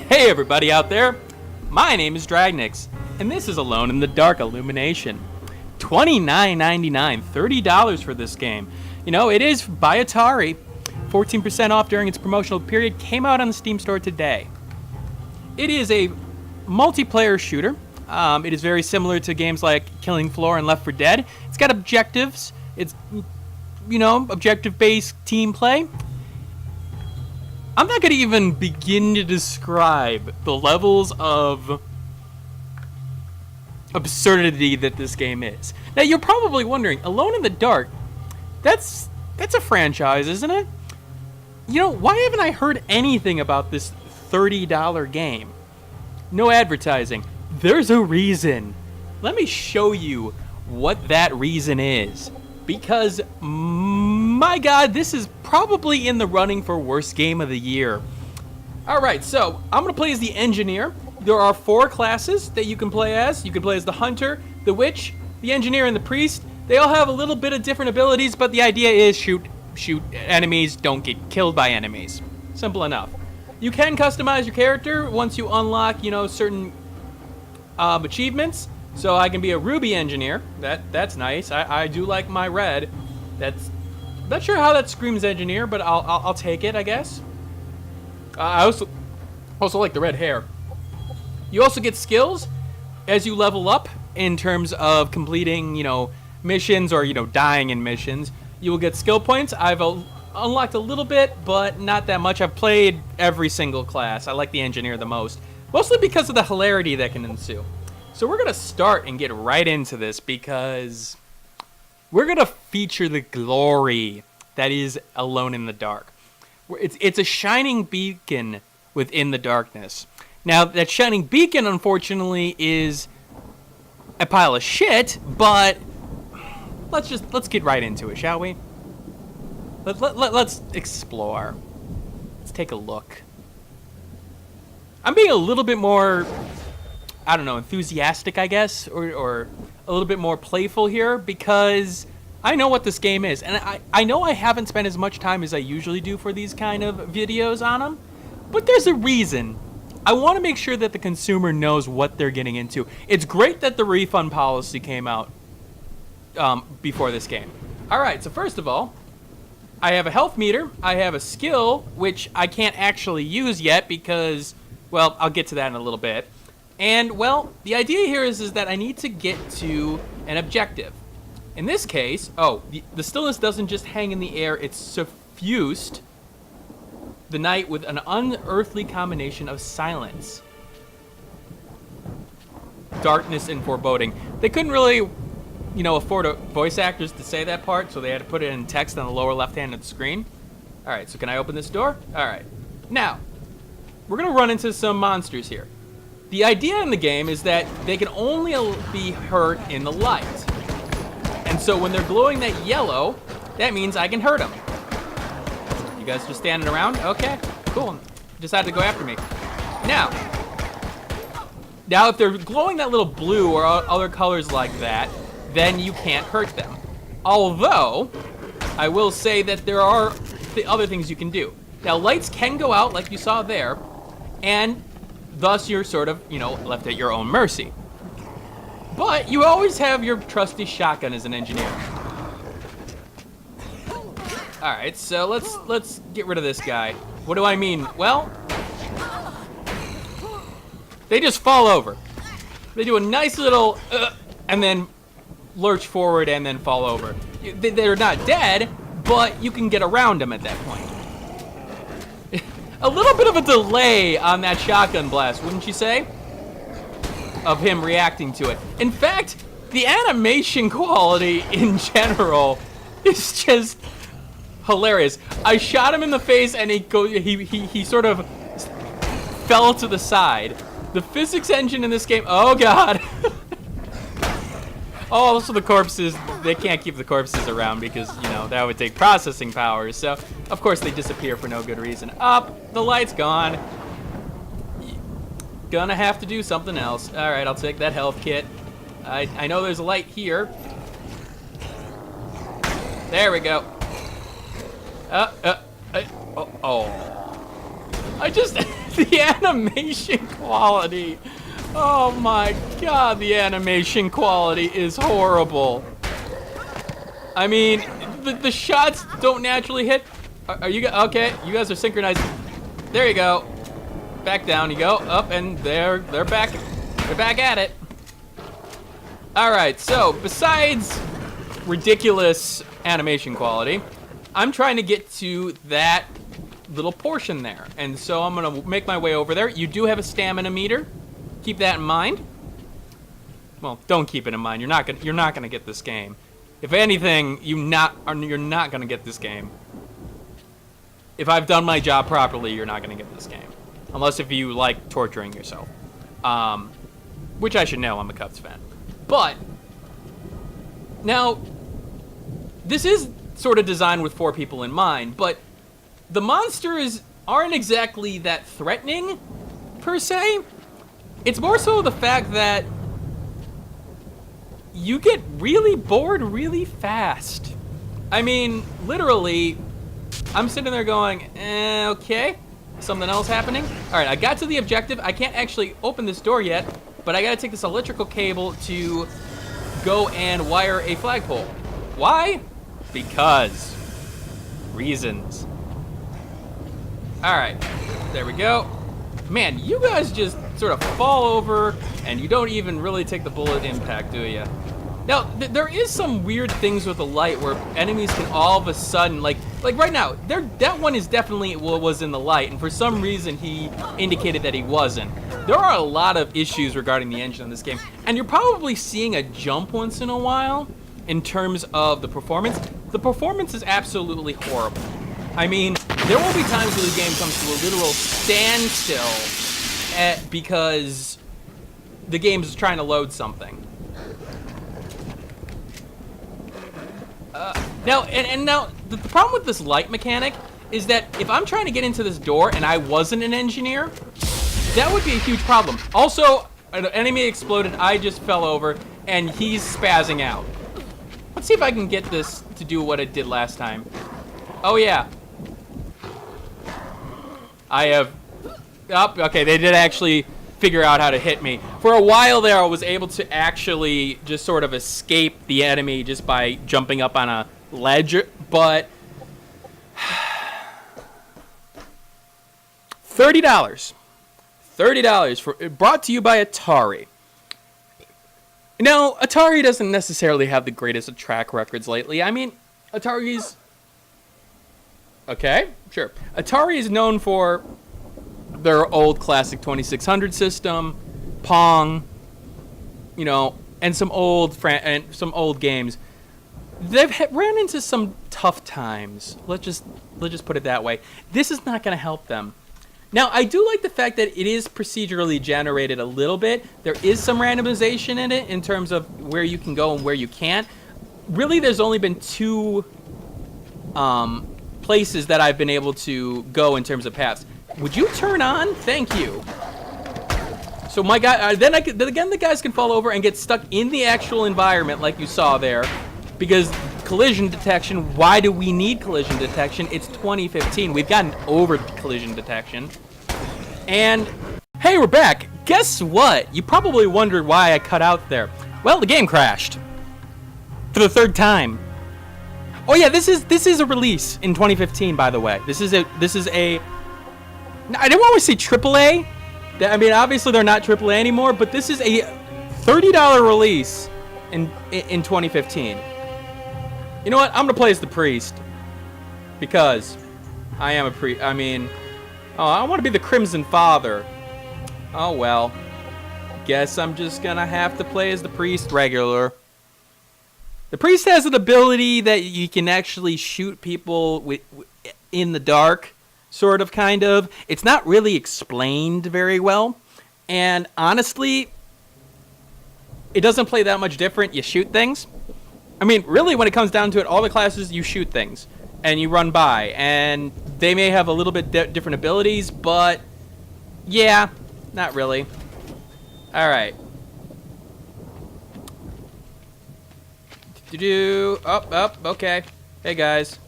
Hey everybody out there, my name is Dragnix, and this is Alone in the Dark Illumination. $29.99, $30 for this game. You know, it is by Atari, 14% off during its promotional period, came out on the Steam store today. It is a multiplayer shooter. It is very similar to games like Killing Floor and Left 4 Dead. It's got objectives, it's, you know, objective-based team play. I'm not going to even begin to describe the levels of absurdity that this game is. Now, you're probably wondering, Alone in the Dark, that's a franchise, isn't it? You know, why haven't I heard anything about this $30 game? No advertising. There's a reason. Let me show you what that reason is. Because, my God, this is probably in the running for worst game of the year. Alright, so I'm going to play as the engineer. There are 4 classes that you can play as. You can play as the hunter, the witch, the engineer, and the priest. They all have a little bit of different abilities, but the idea is shoot enemies, don't get killed by enemies. Simple enough. You can customize your character once you unlock, you know, certain achievements. So I can be a ruby engineer. That's nice. I do like my red. That's not sure how that screams engineer, but I'll take it, I guess. I also like the red hair. You also get skills as you level up in terms of completing, you know, missions or, you know, dying in missions. You will get skill points. I've unlocked a little bit, but not that much. I've played every single class. I like the engineer the most, mostly because of the hilarity that can ensue. So we're going to start and get right into this because we're going to feature the glory that is Alone in the Dark. It's a shining beacon within the darkness. Now, that shining beacon, unfortunately, is a pile of shit, but let's get right into it, shall we? Let's explore. Let's take a look. I'm being a little bit more, I don't know, enthusiastic, I guess, or a little bit more playful here because I know what this game is. And I know I haven't spent as much time as I usually do for these kind of videos on them, but there's a reason. I want to make sure that the consumer knows what they're getting into. It's great that the refund policy came out before this game. All right, so first of all, I have a health meter. I have a skill, which I can't actually use yet because, well, I'll get to that in a little bit. And, well, the idea here is that I need to get to an objective. In this case, the stillness doesn't just hang in the air, it's suffused the night with an unearthly combination of silence, darkness, and foreboding. They couldn't really, you know, afford voice actors to say that part, so they had to put it in text on the lower left hand of the screen. All right, so can I open this door? All right. Now, we're going to run into some monsters here. The idea in the game is that they can only be hurt in the light. And so when they're glowing that yellow, that means I can hurt them. You guys just standing around? Okay, cool. Decided to go after me. Now if they're glowing that little blue or other colors like that, then you can't hurt them. Although, I will say that there are other things you can do. Now, lights can go out like you saw there, and thus you're sort of, you know, left at your own mercy. But you always have your trusty shotgun as an engineer. Alright, so let's get rid of this guy. What do I mean? Well, they just fall over. They do a nice little and then lurch forward and then fall over. They're not dead, but you can get around them at that point. A little bit of a delay on that shotgun blast, wouldn't you say? Of him reacting to it. In fact, the animation quality in general is just hilarious. I shot him in the face and he sort of fell to the side. The physics engine in this game, oh god. Oh, also the corpses, they can't keep the corpses around because, you know, that would take processing powers. So, of course, they disappear for no good reason. Up, the light's gone. Gonna have to do something else. Alright, I'll take that health kit. I know there's a light here. There we go. I just, the animation quality. Oh my god, the animation quality is horrible. I mean, the shots don't naturally hit. Are you guys, okay, you guys are synchronized. There you go. Back down you go, up, and they're back. They're back at it. All right, so besides ridiculous animation quality, I'm trying to get to that little portion there, and so I'm gonna make my way over there. You do have a stamina meter. Keep that in mind. Well, don't keep it in mind. You're not gonna get this game. If anything, you're not gonna get this game. If I've done my job properly, you're not gonna get this game, unless if you like torturing yourself. Which I should know. I'm a Cubs fan. But now, this is sort of designed with 4 people in mind, but the monsters aren't exactly that threatening, per se. It's more so the fact that you get really bored really fast. I mean, literally, I'm sitting there going, okay, something else happening? All right, I got to the objective. I can't actually open this door yet, but I gotta take this electrical cable to go and wire a flagpole. Why? Because reasons. All right, there we go. Man, you guys just sort of fall over and you don't even really take the bullet impact, do you? Now, there is some weird things with the light where enemies can all of a sudden, like right now, that one is definitely was in the light, and for some reason he indicated that he wasn't. There are a lot of issues regarding the engine in this game, and you're probably seeing a jump once in a while in terms of the performance. The performance is absolutely horrible. I mean, there will be times where the game comes to a literal standstill because the game is trying to load something. Now the problem with this light mechanic is that if I'm trying to get into this door and I wasn't an engineer, that would be a huge problem. Also, an enemy exploded, I just fell over, and he's spazzing out. Let's see if I can get this to do what it did last time. Oh yeah. I have, okay, they did actually figure out how to hit me. For a while there, I was able to actually just sort of escape the enemy just by jumping up on a ledge, but $30. $30 for brought to you by Atari. Now, Atari doesn't necessarily have the greatest track records lately. I mean, Atari's... Okay, sure. Atari is known for their old classic 2600 system, Pong, you know, and some old games. They've ran into some tough times. Let's just put it that way. This is not going to help them. Now, I do like the fact that it is procedurally generated a little bit. There is some randomization in it in terms of where you can go and where you can't. Really, there's only been 2 places that I've been able to go in terms of paths. Would you turn on? Thank you. So my guy, then again, the guys can fall over and get stuck in the actual environment like you saw there, because collision detection. Why do we need collision detection? It's 2015. We've gotten over collision detection. And hey, we're back. Guess what? You probably wondered why I cut out there. Well, the game crashed for the 3rd time. Oh yeah, this is a release in 2015, by the way. This is a I didn't want to say AAA. I mean, obviously they're not AAA anymore, but this is a $30 release in 2015. You know what? I'm gonna play as the priest because I am a priest. I mean, oh, I want to be the Crimson Father. Oh well. Guess I'm just gonna have to play as the priest regular. The priest has an ability that you can actually shoot people in the dark, sort of, kind of. It's not really explained very well. And honestly, it doesn't play that much different. You shoot things. I mean, really, when it comes down to it, all the classes, you shoot things. And you run by. And they may have a little bit different abilities, but yeah, not really. All right. Up, okay. Hey guys,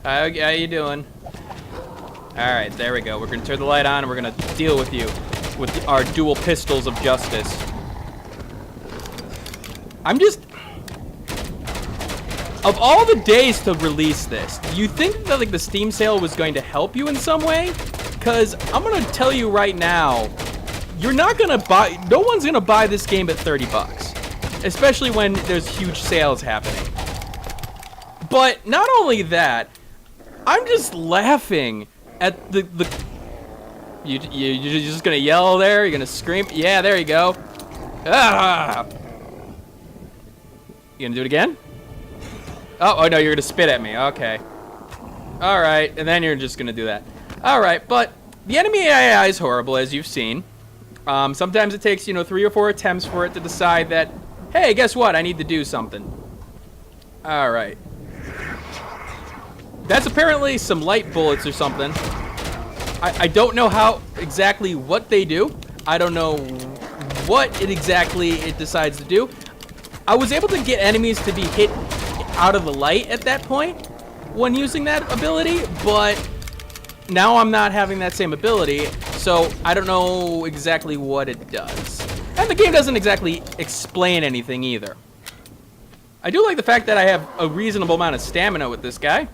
how you doing? All right, there we go. We're gonna turn the light on and we're gonna deal with you with our dual pistols of justice. Of all the days to release this, do you think that like the Steam sale was going to help you in some way? Because I'm gonna tell you right now, you're not gonna buy. No one's gonna buy this game at 30 bucks, especially when there's huge sales happening. But not only that, I'm just laughing at the. You're just gonna yell there? You're gonna scream? Yeah, there you go. Ah! You gonna do it again? Oh no, you're gonna spit at me. Okay. All right, and then you're just gonna do that. All right, but the enemy AI is horrible, as you've seen. Sometimes it takes 3 or 4 attempts for it to decide that, hey, guess what? I need to do something. All right. That's apparently some light bullets or something. I don't know exactly what they do. I don't know what exactly it decides to do. I was able to get enemies to be hit out of the light at that point when using that ability, but now I'm not having that same ability, so I don't know exactly what it does. And the game doesn't exactly explain anything either. I do like the fact that I have a reasonable amount of stamina with this guy.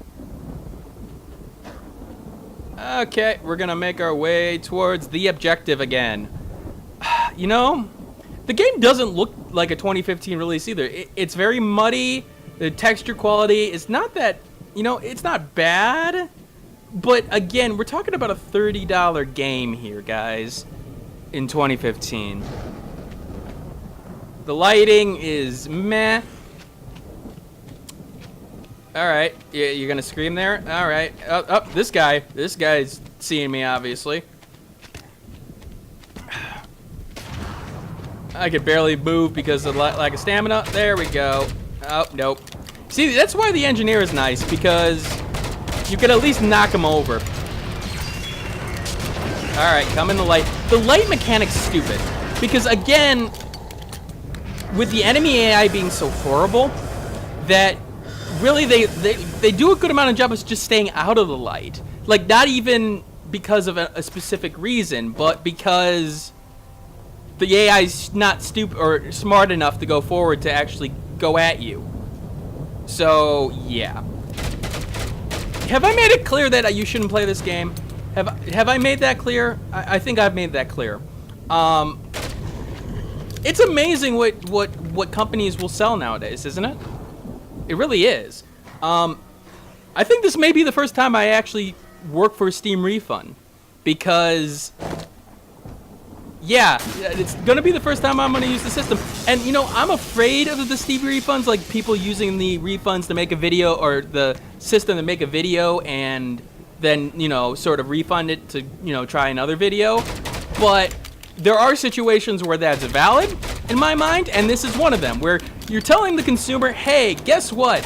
Okay, we're gonna make our way towards the objective again. The game doesn't look like a 2015 release either. It's very muddy. The texture quality is not that, it's not bad. But again, we're talking about a $30 game here, guys, in 2015. The lighting is meh. All right, you're gonna scream there? All right, this guy's seeing me, obviously. I could barely move because of lack of stamina. There we go. Oh, nope. See, that's why the engineer is nice, because you could at least knock him over. All right, come in the light. The light mechanic's stupid, because again, with the enemy AI being so horrible, that really they do a good amount of job of just staying out of the light. Like, not even because of a specific reason, but because the AI's not stupid or smart enough to go forward to actually go at you. So, yeah. Have I made it clear that you shouldn't play this game? Have I made that clear? I think I've made that clear. It's amazing what companies will sell nowadays, isn't it? It really is. I think this may be the first time I actually work for a Steam refund, because yeah, it's gonna be the first time I'm gonna use the system. And I'm afraid of the Steam refunds, like people using the refunds to make a video, or the system to make a video and then sort of refund it to try another video. But there are situations where that's valid in my mind, and this is one of them, where you're telling the consumer, hey, guess what?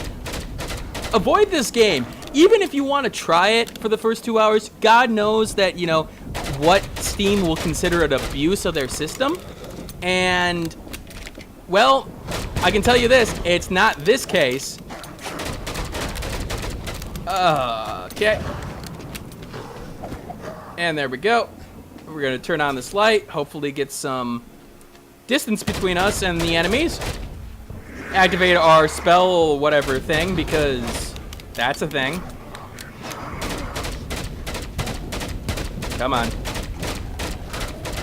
Avoid this game. Even if you want to try it for the first 2 hours, God knows that, what Steam will consider an abuse of their system. And, well, I can tell you this, it's not this case. Okay. And there we go. We're going to turn on this light, hopefully get some distance between us and the enemies. Activate our spell whatever thing, because that's a thing. Come on.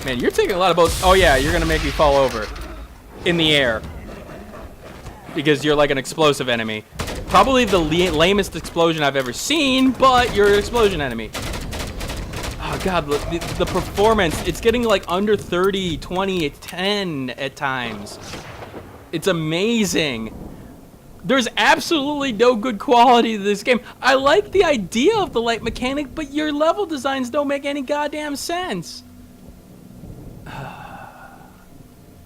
Man, you're taking a lot of boats. Oh yeah, you're gonna make me fall over in the air because you're like an explosive enemy. Probably the lamest explosion I've ever seen, but you're an explosion enemy. Oh god, the performance, it's getting like under 30, 20, 10 at times. It's amazing. There's absolutely no good quality to this game. I like the idea of the light mechanic, but your level designs don't make any goddamn sense.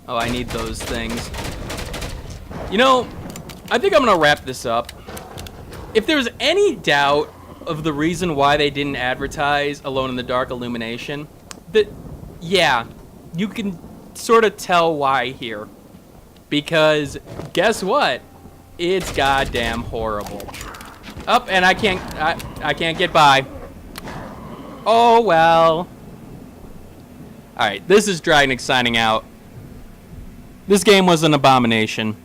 Oh, I need those things. I think I'm gonna wrap this up. If there's any doubt of the reason why they didn't advertise Alone in the Dark Illumination, yeah, you can sort of tell why here. Because guess what? It's goddamn horrible. Up, and I can't get by. Oh well. Alright, this is Dragnix signing out. This game was an abomination.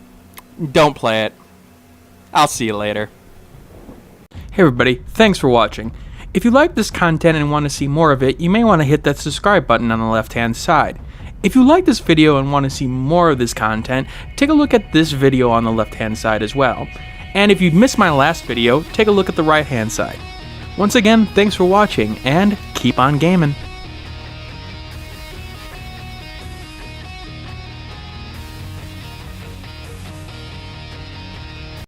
Don't play it. I'll see you later. Hey everybody, thanks for watching. If you like this content and want to see more of it, you may want to hit that subscribe button on the left hand side. If you like this video and want to see more of this content, take a look at this video on the left hand side as well. And if you missed my last video, take a look at the right hand side. Once again, thanks for watching, and keep on gaming.